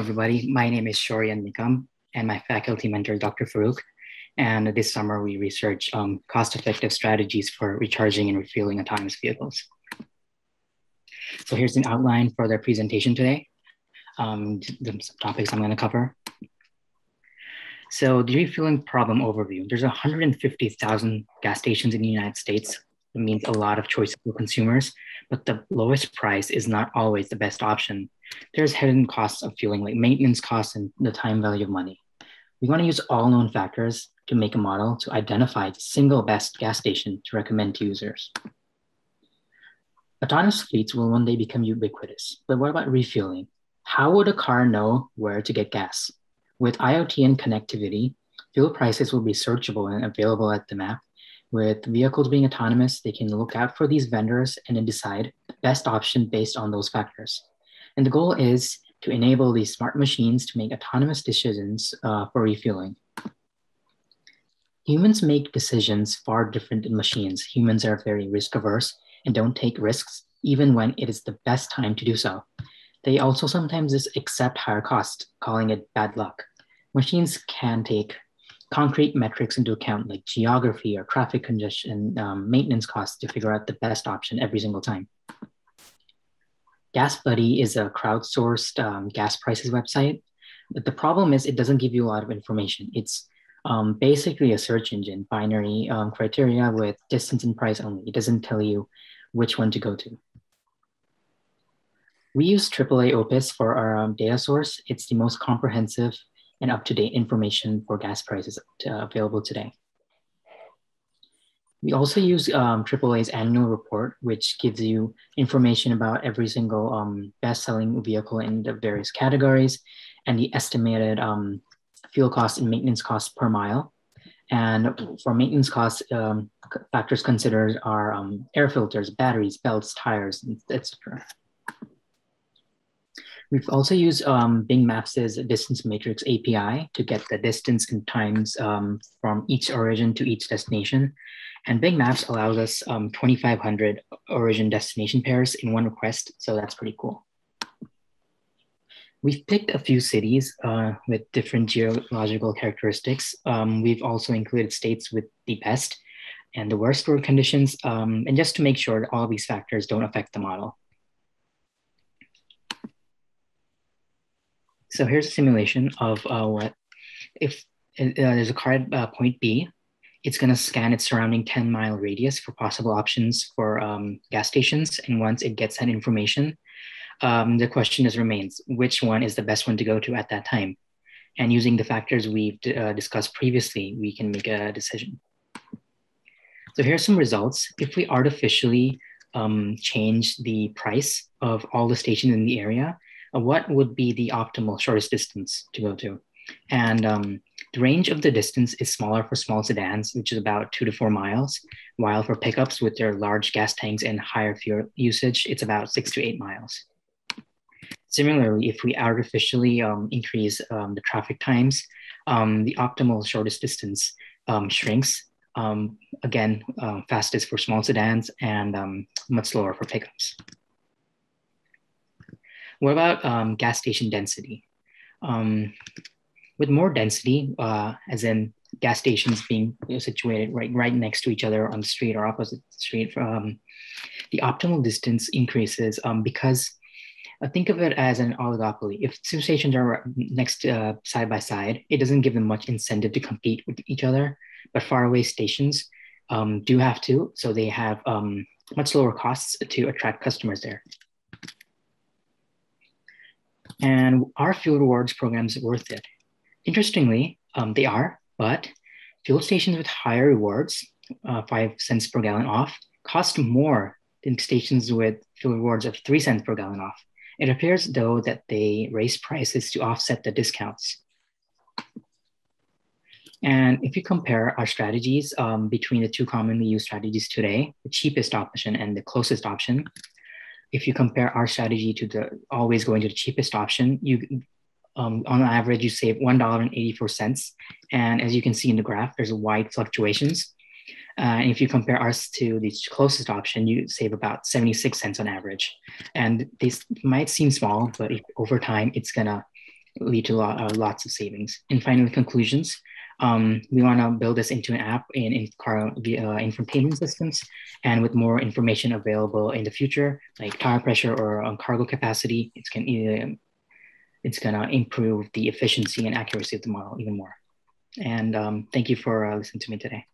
everybody. My name is Shouryan Nikam, and my faculty mentor is Dr. Farouk. And this summer, we research cost-effective strategies for recharging and refueling autonomous vehicles. So here's an outline for the presentation today. The topics I'm going to cover. So the refueling problem overview. There's 150,000 gas stations in the United States. It means a lot of choices for consumers, but the lowest price is not always the best option. There's hidden costs of fueling, like maintenance costs and the time value of money. We want to use all known factors to make a model to identify the single best gas station to recommend to users. Autonomous fleets will one day become ubiquitous, but what about refueling? How would a car know where to get gas? With IoT and connectivity, fuel prices will be searchable and available at the map. With vehicles being autonomous, they can look out for these vendors and then decide the best option based on those factors. And the goal is to enable these smart machines to make autonomous decisions for refueling. Humans make decisions far different than machines. Humans are very risk averse and don't take risks, even when it is the best time to do so. They also sometimes just accept higher costs, calling it bad luck. Machines can take concrete metrics into account, like geography or traffic congestion, maintenance costs, to figure out the best option every single time. Gas Buddy is a crowdsourced gas prices website, but the problem is it doesn't give you a lot of information. It's basically a search engine, binary criteria with distance and price only. It doesn't tell you which one to go to. We use AAA Opus for our data source. It's the most comprehensive and up-to-date information for gas prices available today. We also use AAA's annual report, which gives you information about every single best-selling vehicle in the various categories and the estimated fuel costs and maintenance costs per mile. And for maintenance costs, factors considered are air filters, batteries, belts, tires, etc. We've also used Bing Maps' distance matrix API to get the distance and times from each origin to each destination. And Bing Maps allows us 2,500 origin destination pairs in one request, so that's pretty cool. We've picked a few cities with different geological characteristics. We've also included states with the best and the worst road conditions, and just to make sure that all of these factors don't affect the model. So here's a simulation of what if there's a car at point B, it's going to scan its surrounding 10-mile radius for possible options for gas stations. And once it gets that information, the question remains, which one is the best one to go to at that time? And using the factors we've discussed previously, we can make a decision. So here's some results. If we artificially change the price of all the stations in the area, what would be the optimal shortest distance to go to? And the range of the distance is smaller for small sedans, which is about 2 to 4 miles, while for pickups with their large gas tanks and higher fuel usage, it's about 6 to 8 miles. Similarly, if we artificially increase the traffic times, the optimal shortest distance shrinks. Again, fastest for small sedans and much slower for pickups. What about gas station density? With more density, as in gas stations being situated right next to each other on the street or opposite the street, the optimal distance increases because think of it as an oligopoly. If two stations are next side by side, it doesn't give them much incentive to compete with each other, but faraway stations do have to, so they have much lower costs to attract customers there. And are fuel rewards programs worth it? Interestingly, they are, but fuel stations with higher rewards, 5 cents per gallon off, cost more than stations with fuel rewards of 3 cents per gallon off. It appears, though, that they raise prices to offset the discounts. And if you compare our strategies between the two commonly used strategies today, the cheapest option and the closest option, if you compare our strategy to the always going to the cheapest option, you on average, you save $1.84. And as you can see in the graph, there's wide fluctuations. And if you compare ours to the closest option, you save about 76 cents on average. And this might seem small, but if, over time, it's gonna lead to lots of savings. And finally, conclusions. We want to build this into an app in car infotainment systems, and with more information available in the future, like tire pressure or cargo capacity, it's gonna improve the efficiency and accuracy of the model even more. And thank you for listening to me today.